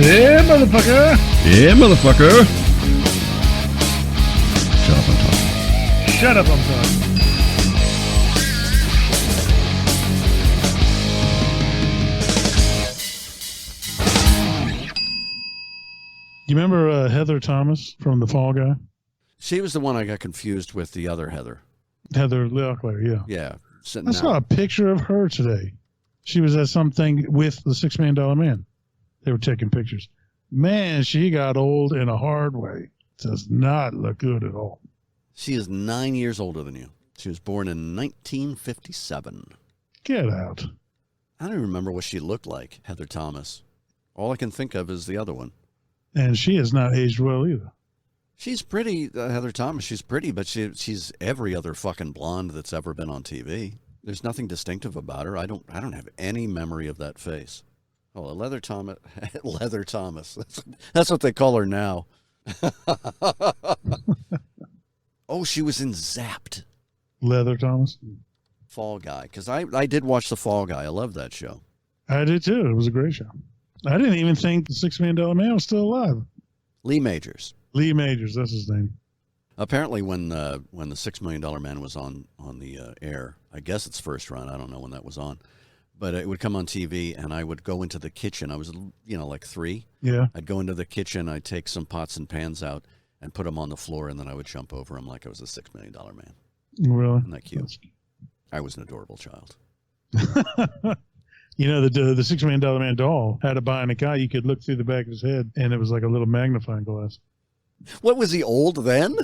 Yeah, motherfucker. Yeah, motherfucker. Shut up, I'm talking. Shut up, I'm talking. You remember Heather Thomas from The Fall Guy? She was the one I got confused with the other Heather. Heather Locklear, yeah. Yeah. I saw a picture of her today. She was at something with the $6 Million Man. They were taking pictures. Man, she got old in a hard way. Does not look good at all. She is 9 years older than you. She was born in 1957. Get out. I don't even remember what she looked like, Heather Thomas. All I can think of is the other one. And she has not aged well either. She's pretty, Heather Thomas. She's pretty, but she's every other fucking blonde that's ever been on TV. There's nothing distinctive about her. I don't have any memory of that face. Oh, Leather Thomas. Leather Thomas. That's what they call her now. Oh, she was in Zapped. Leather Thomas? Fall Guy. Because I did watch The Fall Guy. I love that show. I did too. It was a great show. I didn't even think the $6 Million Man was still alive. Lee Majors. Lee Majors, that's his name. Apparently when the $6 Million Man was on the air, I guess it's first run. I don't know when that was on. But it would come on TV, and I would go into the kitchen. I was, like 3. Yeah. I'd go into the kitchen. I'd take some pots and pans out and put them on the floor, and then I would jump over them like I was a $6 Million Man. Really? Isn't that cute? I was an adorable child. The $6 Million Man doll had a bionic eye. You could look through the back of his head, and it was like a little magnifying glass. What, was he old then?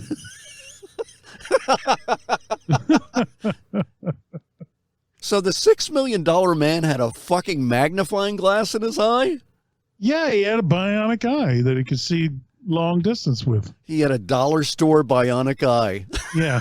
So the $6 Million Man had a fucking magnifying glass in his eye? Yeah, he had a bionic eye that he could see long distance with. He had a dollar store bionic eye. Yeah.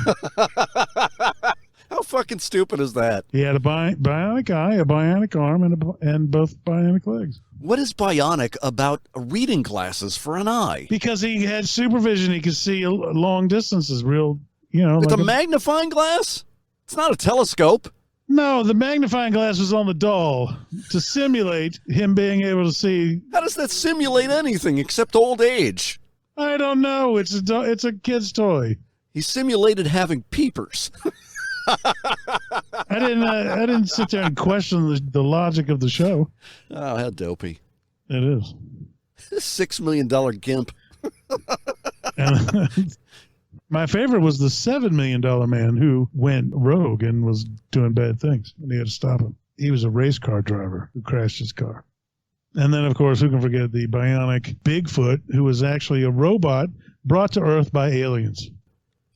How fucking stupid is that? He had a bionic eye, a bionic arm, and both bionic legs. What is bionic about reading glasses for an eye? Because he had supervision. He could see long distances real, With like a magnifying glass? It's not a telescope. No, the magnifying glass was on the doll to simulate him being able to see. How does that simulate anything except old age? I don't know. It's a kid's toy. He simulated having peepers. I didn't sit there and question the logic of the show. Oh, how dopey. It is. $6 million gimp. And my favorite was the $7 Million Man who went rogue and was doing bad things, and he had to stop him. He was a race car driver who crashed his car. And then, of course, who can forget the bionic Bigfoot, who was actually a robot brought to Earth by aliens.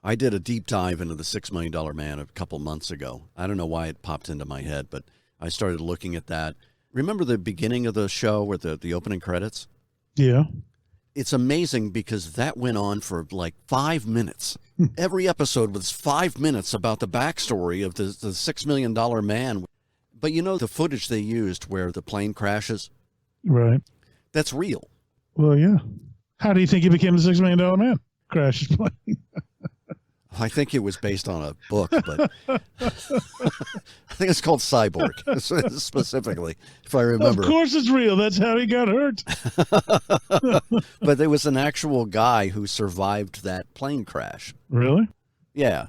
I did a deep dive into the $6 Million Man a couple months ago. I don't know why it popped into my head, but I started looking at that. Remember the beginning of the show with the opening credits? Yeah. It's amazing because that went on for like 5 minutes. Every episode was 5 minutes about the backstory of the $6 Million Man. But the footage they used where the plane crashes? Right. That's real. Well, yeah. How do you think he became the $6 Million Man? Crashed his plane. I think it was based on a book, but I think it's called Cyborg, specifically, if I remember. Of course it's real. That's how he got hurt. But there was an actual guy who survived that plane crash. Really? Yeah.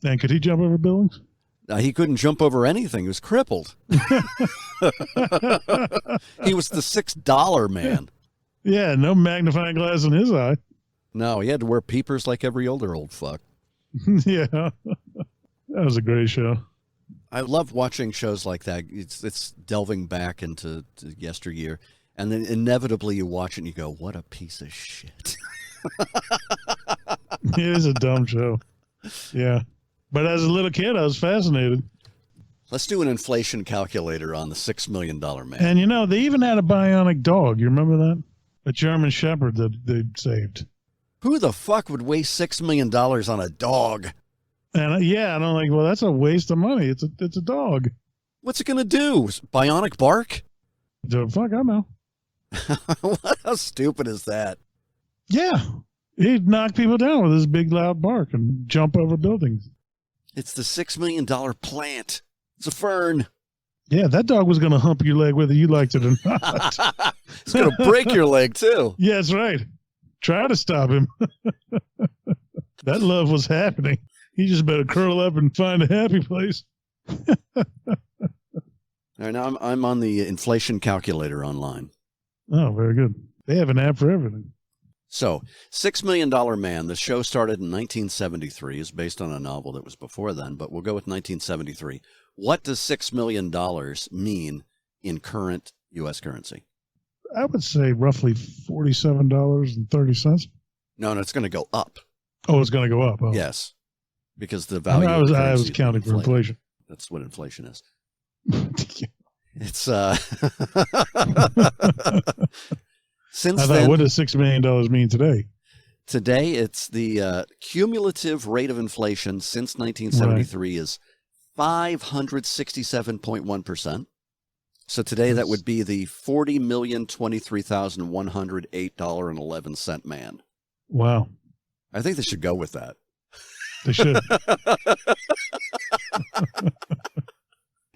And could he jump over buildings? He couldn't jump over anything. He was crippled. He was the $6 man. Yeah, no magnifying glass in his eye. No, he had to wear peepers like every older old fuck. Yeah. That was a great show. I love watching shows like that. It's delving back into yesteryear. And then inevitably you watch it and you go, what a piece of shit. It is a dumb show. Yeah. But as a little kid, I was fascinated. Let's do an inflation calculator on the $6 Million Man. And, they even had a bionic dog. You remember that? A German Shepherd that they saved. Who the fuck would waste $6 million on a dog? And and I'm like, well, that's a waste of money. It's a dog. What's it going to do? Bionic bark? The fuck, I know. How stupid is that? Yeah. He'd knock people down with his big loud bark and jump over buildings. It's the $6 million plant. It's a fern. Yeah, that dog was going to hump your leg whether you liked it or not. It's going to break your leg, too. Yeah, that's right. Try to stop him. That love was happening. He just better curl up and find a happy place. All right, now I'm on the inflation calculator online. Oh, very good. They have an app for everything. So, $6 Million Man, the show started in 1973, is based on a novel that was before then, but we'll go with 1973. What does $6 million mean in current U.S. currency? I would say roughly $47.30. No, it's going to go up. Oh, it's going to go up. Oh. Yes, because the value I of was currency counting for inflation. That's what inflation is. Yeah. It's since then, what does $6 million mean today? Today, it's the cumulative rate of inflation since 1973 is 567.1%. So today, that would be the $40,023,108.11 man. Wow. I think they should go with that. They should.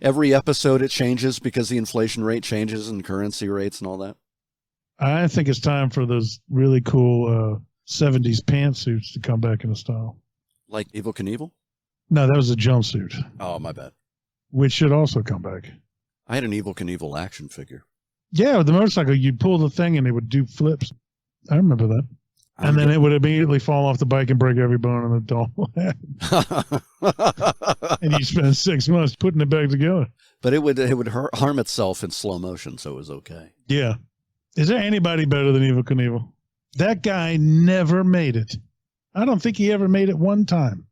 Every episode it changes because the inflation rate changes and currency rates and all that. I think it's time for those really cool 70s pantsuits to come back into style. Like Evel Knievel? No, that was a jumpsuit. Oh, my bad. Which should also come back. I had an Evel Knievel action figure. Yeah, with the motorcycle, you'd pull the thing and it would do flips. I remember that. And then it would immediately fall off the bike and break every bone in the doll. And you spend 6 months putting it back together. But it would harm itself in slow motion, so it was okay. Yeah. Is there anybody better than Evel Knievel? That guy never made it. I don't think he ever made it one time.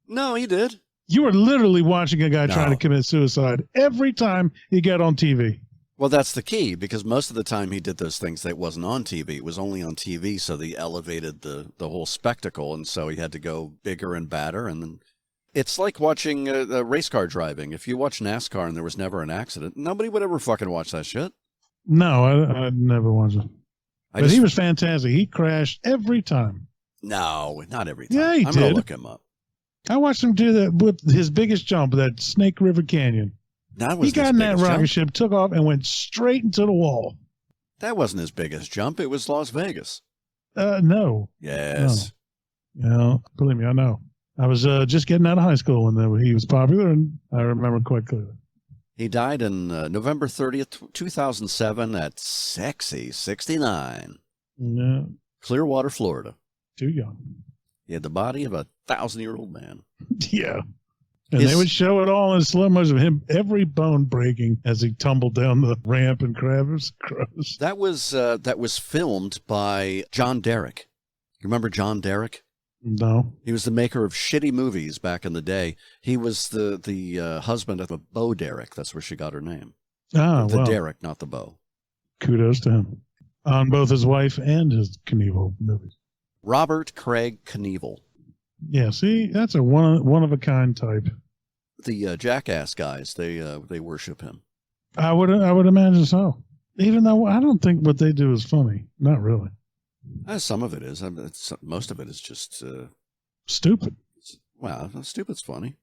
No, he did. You were literally watching a guy trying to commit suicide every time he got on TV. Well, that's the key, because most of the time he did those things that wasn't on TV. It was only on TV, so they elevated the whole spectacle, and so he had to go bigger and badder. And then it's like watching a race car driving. If you watch NASCAR and there was never an accident, nobody would ever fucking watch that shit. No, I'd never watched it. But he was fantastic. He crashed every time. No, not every time. Yeah, he did. I'm going to look him up. I watched him do that with his biggest jump, that Snake River Canyon. He got in that rocket ship, took off, and went straight into the wall. That wasn't his biggest jump. It was Las Vegas. No. Yes. No, believe me, I know. I was just getting out of high school when he was popular, and I remember quite clearly. He died on November 30th, 2007 at sexy 69. Yeah. Clearwater, Florida. Too young. He had the body of a 1,000-year-old man. Yeah. And they would show it all in slow motion of him, every bone breaking as he tumbled down the ramp and crabs. Gross. That was filmed by John Derek. You remember John Derek? No. He was the maker of shitty movies back in the day. He was the husband of Bo Derek. That's where she got her name. Ah, the Derek, not the Bo. Kudos to him. On both his wife and his Knievel movies. Robert Craig Knievel. Yeah, see, that's a one of a kind type. The Jackass guys, they worship him. I would imagine so. Even though I don't think what they do is funny. Not really. Some of it is. Most of it is just stupid. Wow, stupid's funny.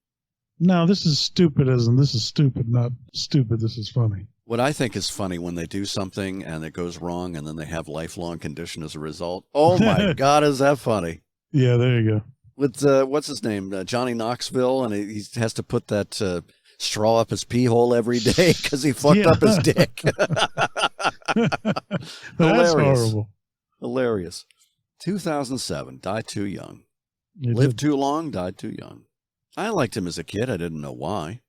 No, this is stupid as in this is stupid, not stupid. This is funny. What I think is funny when they do something and it goes wrong and then they have lifelong condition as a result. Oh my God, is that funny? Yeah, there you go. With what's his name, Johnny Knoxville, and he has to put that straw up his pee hole every day because he fucked up his dick. That's horrible. Hilarious. 2007, died too young. You Lived did. too long, died too young. I liked him as a kid. I didn't know why.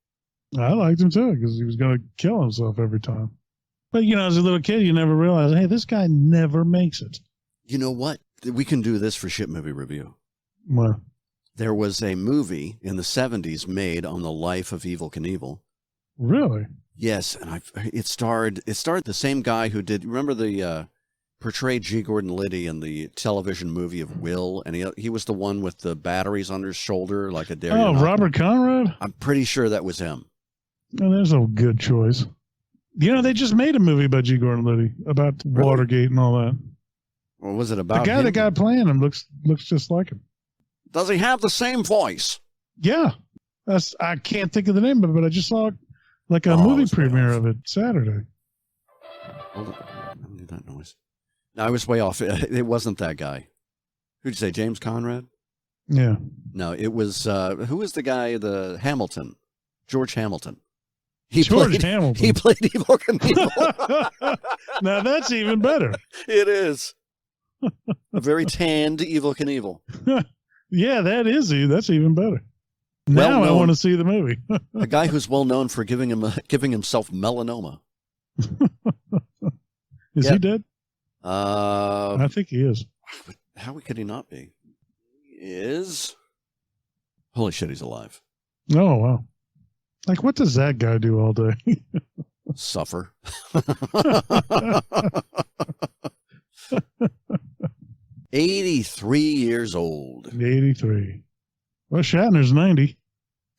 I liked him too because he was going to kill himself every time. But, as a little kid, you never realized, hey, this guy never makes it. You know what? We can do this for Shit Movie Review. What? There was a movie in the 70s made on the life of Evel Knievel. Really? Yes, and it starred the same guy who did, remember the portrayed G. Gordon Liddy in the television movie of Will, and he was the one with the batteries on his shoulder like a dairy. Oh, Robert Conrad? I'm pretty sure that was him. Oh, there's a good choice. They just made a movie by G. Gordon Liddy about Watergate and all that. Well, was it about the guy him? that got playing him looks just like him. Does he have the same voice? Yeah. I can't think of the name of it, but I just saw like a Oh, movie it's way premiere off. of it Saturday. Hold on. I don't do that noise. No, I was way off. It wasn't that guy. Who'd you say, James Conrad? Yeah. No, it was, who was the guy, the Hamilton? George Hamilton. George Hamilton. He played Evel Knievel. Now that's even better. It is. A very tanned Evel Knievel. Yeah, that's even better. Now I want to see the movie. A guy who's well known for giving himself melanoma. Is he dead? I I think he is. How could he not be? He is. Holy shit, he's alive. Oh, wow. Like, what does that guy do all day? Suffer. 83 years old. 83. Well, Shatner's 90.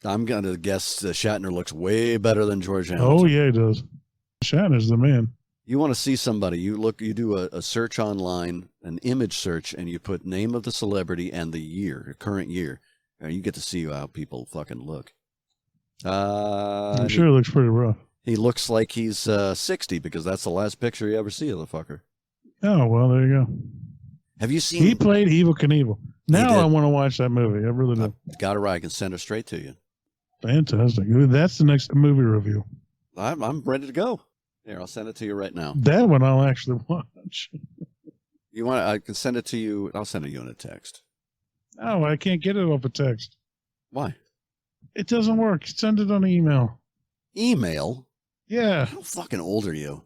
I'm going to guess Shatner looks way better than George Hamilton. Oh, yeah, he does. Shatner's the man. You want to see somebody, you do a search online, an image search, and you put name of the celebrity and the year, current year, and you get to see how people fucking look. I'm sure it looks pretty rough. He looks like he's 60 because that's the last picture you ever see of the fucker. Oh, well, there you go. Have you seen... He played Evel Knievel. Now I want to watch that movie. I really do. Got it right. I can send it straight to you. Fantastic. That's the next movie review. I'm ready to go. Here, I'll send it to you right now. That one I'll actually watch. You want? I can send it to you. I'll send it to you in a text. Oh, I can't get it off a text. Why? It doesn't work. Send it on email. Email? Yeah. How fucking old are you?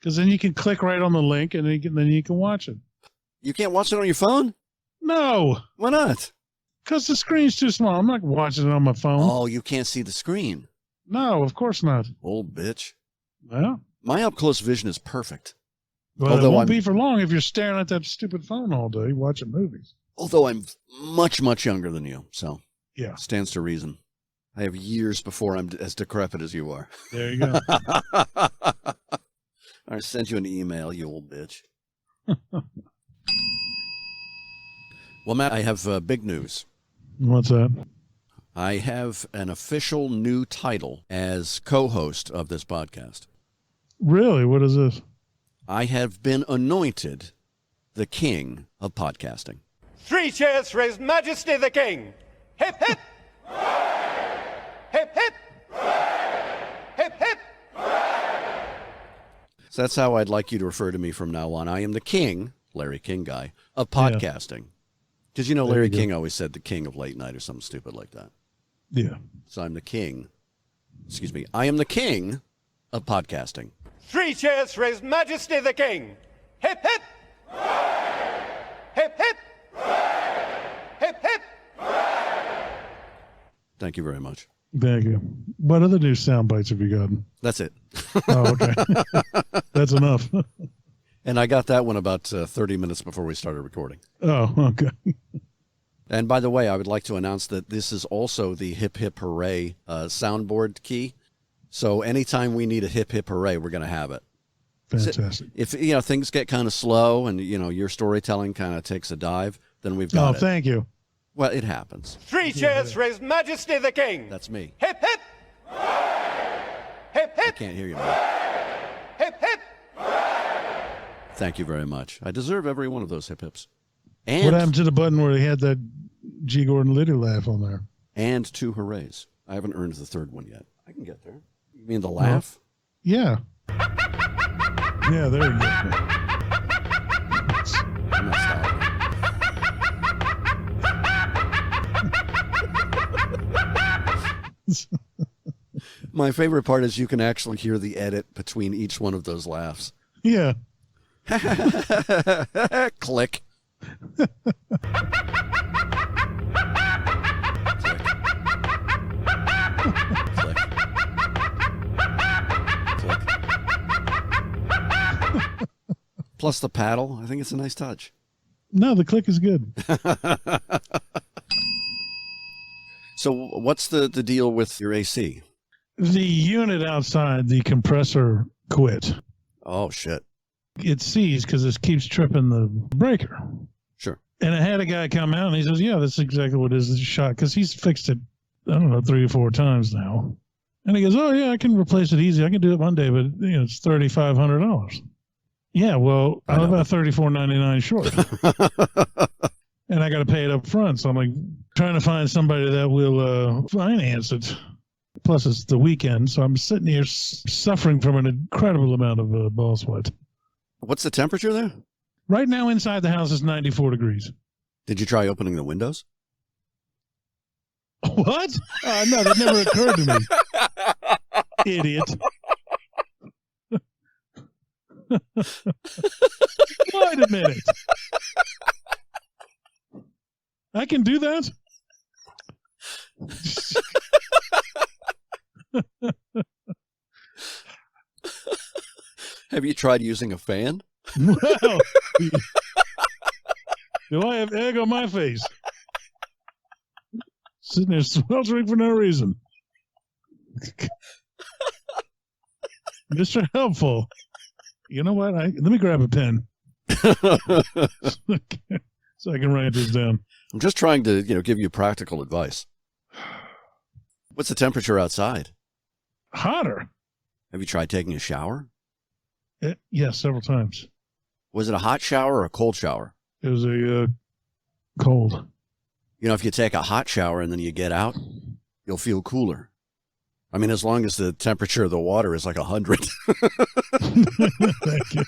Because then you can click right on the link and then you can watch it. You can't watch it on your phone? No. Why not? Because the screen's too small. I'm not watching it on my phone. Oh, you can't see the screen. No, of course not. Old bitch. Well, my up close vision is perfect. Well, it won't be for long if you're staring at that stupid phone all day watching movies. Although I'm much, much younger than you, so yeah, stands to reason. I have years before I'm as decrepit as you are. There you go. I sent you an email, you old bitch. Well, Matt, I have big news. What's that? I have an official new title as co-host of this podcast. Really? What is this? I have been anointed the king of podcasting. 3 cheers for His Majesty the King. Hip, hip. Hip, hip. Hip, hip. So that's how I'd like you to refer to me from now on. I am the king, Larry King guy, of podcasting. Because you know Larry King always said the king of late night or something stupid like that. Yeah. So I'm the king. Excuse me. I am the king of podcasting. 3 cheers for His Majesty the King. Hip, hip. Hip, hip. Hip, hip. Thank you very much. Thank you. What other new sound bites have you gotten? That's it. Oh, okay. That's enough. And I got that one about 30 minutes before we started recording. Oh, okay. And by the way, I would like to announce that this is also the hip hip hooray soundboard key. So anytime we need a hip hip hooray, we're going to have it. Fantastic. If things get kind of slow and your storytelling kind of takes a dive, then we've got it. Oh, thank you. Well, it happens. 3 cheers for His Majesty the King. That's me. Hip, hip. Hip, I hip. can't hear you, man. Hip, hip. Thank you very much. I deserve every one of those hip hips. What And happened to the button where he had that G. Gordon Liddy laugh on there? and 2 hoorays. I haven't earned the third one yet. I can get there. You mean the laugh? Yeah. Yeah, there you go. I'm not stopping. My favorite part is you can actually hear the edit between each one of those laughs. Yeah. Click. Click. Click. Plus the paddle. I think it's a nice touch. No, the click is good. So what's the deal with your AC? The unit outside, the compressor quit. Oh, shit. It seized because it keeps tripping the breaker. Sure. And I had a guy come out and he says, yeah, that's exactly what it is. It's a shot. Because he's fixed it I don't know, 3 or 4 times now. And he goes, oh, yeah, I can replace it easy. I can do it Monday, but it's $3,500. Yeah, well, I'm about $34.99 short. And I got to pay it up front. So I'm like trying to find somebody that will finance it. Plus, it's the weekend. So I'm sitting here suffering from an incredible amount of ball sweat. What's the temperature there? Right now, inside the house is 94 degrees. Did you try opening the windows? What? No, that never occurred to me. Idiot. Wait a minute. I can do that? Have you tried using a fan? Well, do I have egg on my face? Sitting there sweltering for no reason. Mr. Helpful. You know what? Let me grab a pen. So I can write this down. I'm just trying to, give you practical advice. What's the temperature outside? Hotter. Have you tried taking a shower? Yes, several times. Was it a hot shower or a cold shower? It was a cold. If you take a hot shower and then you get out, you'll feel cooler. I mean, as long as the temperature of the water is like 100. Thank you.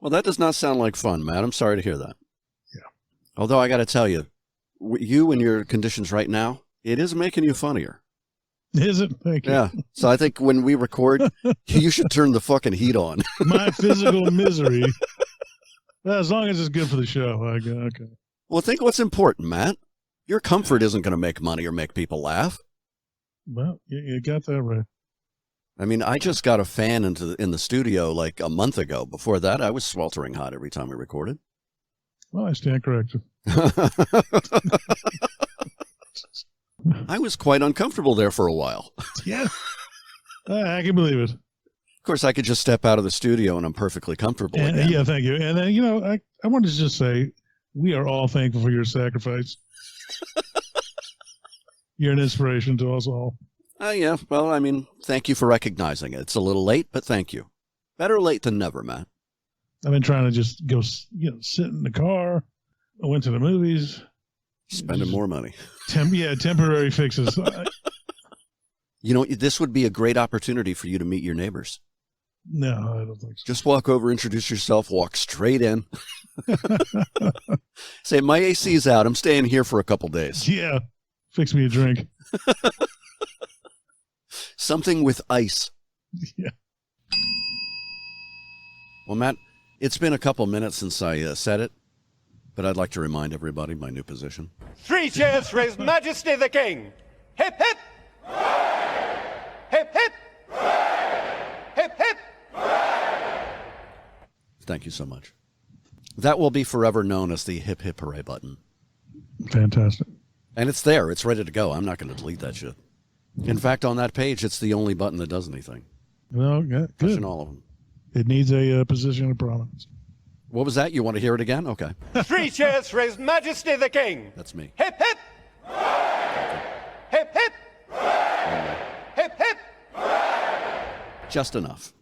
Well, that does not sound like fun, Matt. I'm sorry to hear that. Yeah. Although I got to tell you, you and your conditions right now, it is making you funnier. Is it? Thank you. Yeah. So I think when we record, you should turn the fucking heat on. My physical misery. Well, as long as it's good for the show. Okay. Well, think what's important, Matt. Your comfort isn't going to make money or make people laugh. Well, you got that right. I mean, I just got a fan in the studio like a month ago. Before that, I was sweltering hot every time we recorded. Well, I stand corrected. I was quite uncomfortable there for a while. Yeah. I can believe it. Of course, I could just step out of the studio and I'm perfectly comfortable again. Yeah, thank you. And then, I wanted to just say, we are all thankful for your sacrifice. You're an inspiration to us all. Yeah, well, I mean, thank you for recognizing it. It's a little late, but thank you. Better late than never, Matt. I've been trying to just go, sit in the car. I went to the movies. Spending more money. Temporary fixes. This would be a great opportunity for you to meet your neighbors. No, I don't think so. Just walk over, introduce yourself, walk straight in. Say, my AC's out. I'm staying here for a couple days. Yeah. Fix me a drink. Something with ice. Yeah. Well, Matt, it's been a couple minutes since I said it, but I'd like to remind everybody my new position. 3 cheers for His Majesty the King. Hip, hip. Hip, hip. Hip, hip. Thank you so much. That will be forever known as the hip hip hooray button. Fantastic. And it's there. It's ready to go. I'm not going to delete that shit. In fact, on that page, it's the only button that does anything. Well, good. Pushing all of them. It needs a position of prominence. What was that? You want to hear it again? Okay. 3 cheers for His Majesty the King. That's me. Hip, hip. Hip, hip. Hip, hip. Just enough.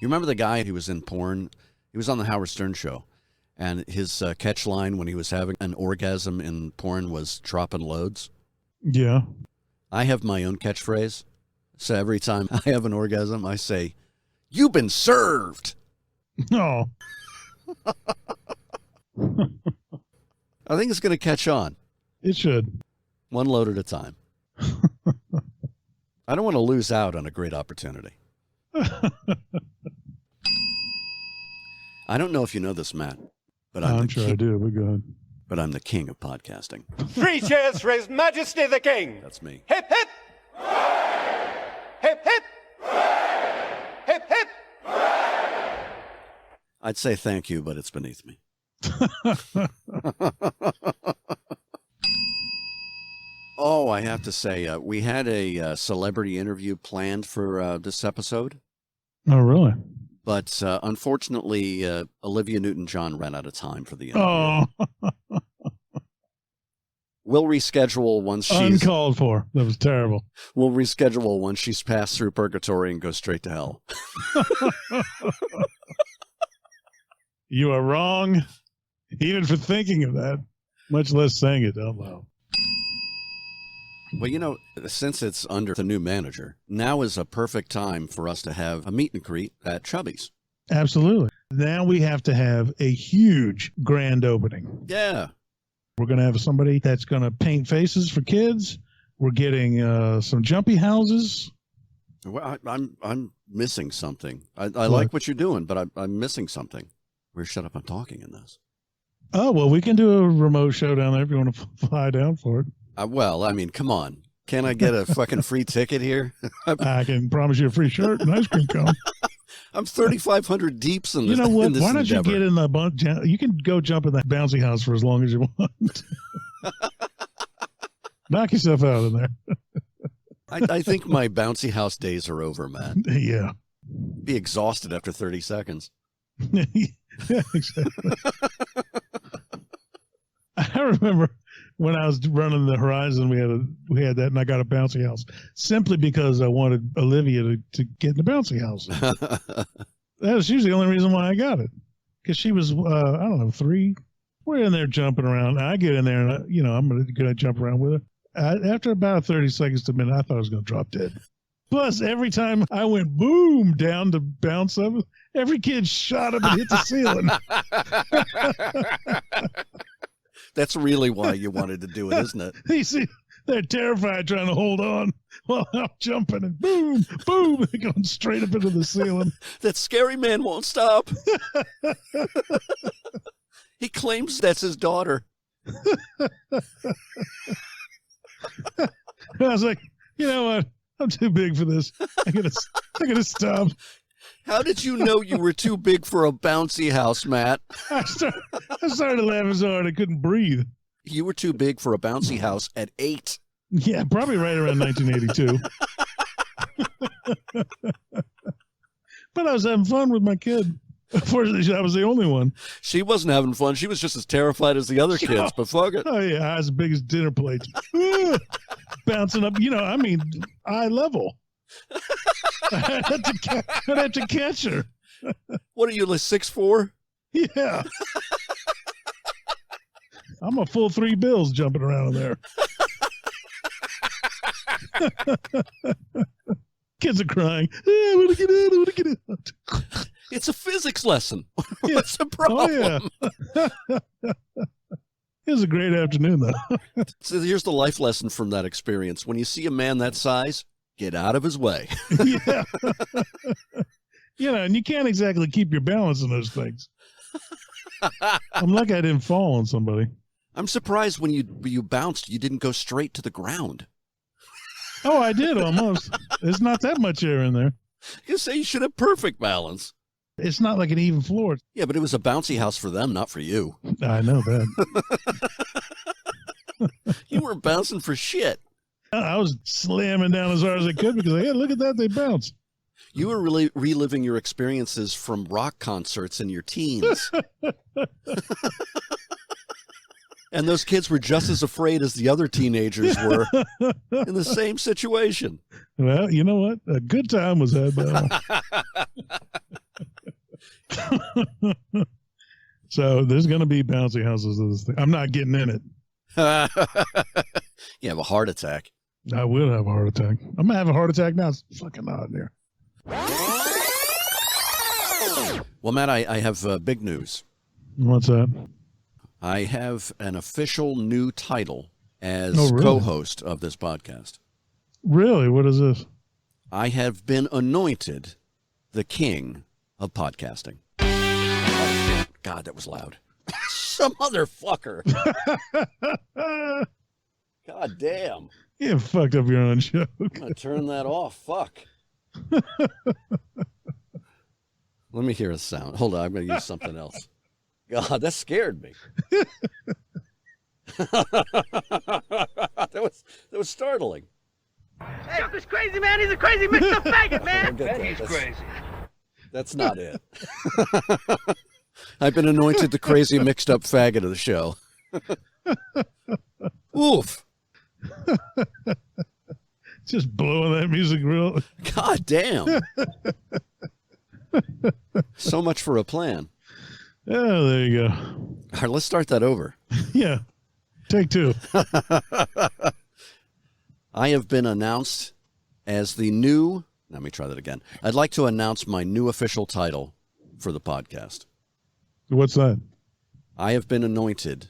You remember the guy who was in porn? He was on the Howard Stern show. And his catch line when he was having an orgasm in porn was dropping loads. Yeah. I have my own catchphrase. So every time I have an orgasm, I say, "You've been served." No. I think it's going to catch on. It should. One load at a time. I don't want to lose out on a great opportunity. I don't know if you know this, Matt, but I'm sure I do, but go ahead. But I'm the king of podcasting. 3 cheers for His Majesty the King. That's me. Hip, hip. Hip, hip. Hip, hip. I'd say thank you, but it's beneath me. Oh, I have to say, we had a celebrity interview planned for this episode. Oh, really? But unfortunately, Olivia Newton-John ran out of time for the interview. Oh. We'll reschedule once she's Uncalled for. That was terrible. We'll reschedule once she's passed through purgatory and goes straight to hell. You are wrong, even for thinking of that, much less saying it out loud. Well, you know, since it's under the new manager, now is a perfect time for us to have a meet and greet at Chubby's. Absolutely. Now we have to have a huge grand opening. Yeah. We're going to have somebody that's going to paint faces for kids. We're getting some jumpy houses. Well, I'm missing something. I like what you're doing, but I'm missing something. We're shut up. I'm talking in this. Oh, well, we can do a remote show down there if you want to fly down for it. Well, I mean, come on. Can I get a fucking free ticket here? I can promise you a free shirt and ice cream cone. I'm 3,500 deeps in this. You know what? Why don't you get in the you can go jump in that bouncy house for as long as you want. Knock yourself out in there. I think my bouncy house days are over, man. Yeah. Be exhausted after 30 seconds. Yeah, exactly. I remember when I was running the Horizon, we had that, and I got a bouncy house simply because I wanted Olivia to get in the bouncy house. That was usually the only reason why I got it, because she was I don't know, 3. We're in there jumping around. I get in there, and I'm gonna jump around with her. After about 30 seconds to a minute, I thought I was gonna drop dead. Plus, every time I went boom down to bounce up, every kid shot up and hit the ceiling. That's really why you wanted to do it, isn't it? You see, they're terrified trying to hold on while I'm jumping, and boom, boom, they're going straight up into the ceiling. That scary man won't stop. He claims that's his daughter. I was like, you know what? I'm too big for this. I gotta stop. How did you know you were too big for a bouncy house, Matt? I started laughing so hard I couldn't breathe. You were too big for a bouncy house at 8. Yeah, probably right around 1982. But I was having fun with my kid. Unfortunately, I was the only one. She wasn't having fun. She was just as terrified as the other kids, but fuck it. Oh, yeah, I was as big as dinner plates. Bouncing up, eye level. I'd have to catch her. What are you, like 6'4"? Yeah. I'm a full 3 bills jumping around in there. Kids are crying. I want to get out. It's a physics lesson. Yeah. What's the problem? Oh, yeah. It was a great afternoon, though. So here's the life lesson from that experience. When you see a man that size, get out of his way. Yeah. And you can't exactly keep your balance in those things. I'm lucky I didn't fall on somebody. I'm surprised when you bounced, you didn't go straight to the ground. Oh, I did almost. There's not that much air in there. You say you should have perfect balance. It's not like an even floor. Yeah, but it was a bouncy house for them, not for you. I know that. You were bouncing for shit. I was slamming down as hard as I could because, hey, look at that, they bounce. You were really reliving your experiences from rock concerts in your teens. And those kids were just as afraid as the other teenagers were in the same situation. Well, you know what? A good time was had by all. So there's going to be bouncy houses of this thing. I'm not getting in it. You have a heart attack. I will have a heart attack. I'm going to have a heart attack now. It's fucking hot in here. Well, Matt, I have big news. What's that? I have an official new title as really? co-host of this podcast. Really? What is this? I have been anointed the king of podcasting. Oh, God, that was loud. Some motherfucker. God damn. You fucked up your own joke. I'm going to turn that off. Fuck. Let me hear a sound. Hold on. I'm going to use something else. God, that scared me. That was startling. Hey, this crazy man, he's a crazy Mr. Faggot, man. He's crazy. That's not it. I've been anointed the crazy mixed up faggot of the show. Oof. Just blowing that music real. God damn. So much for a plan. Oh, there you go. All right, let's start that over. Yeah. Take two. I have been announced as the new, let me try that again. I'd like to announce my new official title for the podcast. What's that? I have been anointed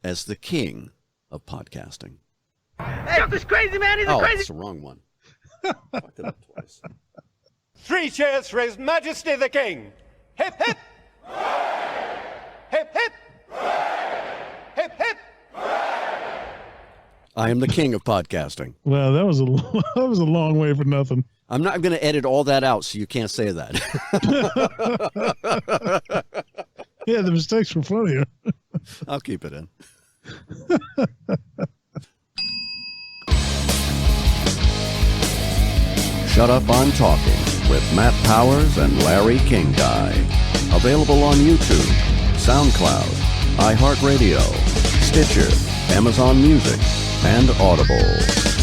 as the king of podcasting. Hey, this crazy man, he's a Oh, crazy... that's the wrong one. Fucked it up twice. 3 cheers for His Majesty the King. Hip, hip. Hip, hip. Hip, hip. I am the king of podcasting. Well, that was a long way for nothing. I'm not going to edit all that out so you can't say that. Yeah, the mistakes were funnier. I'll keep it in. Shut Up, I'm Talking with Matt Powers and Larry King Guy. Available on YouTube, SoundCloud, iHeartRadio, Stitcher, Amazon Music, and Audible.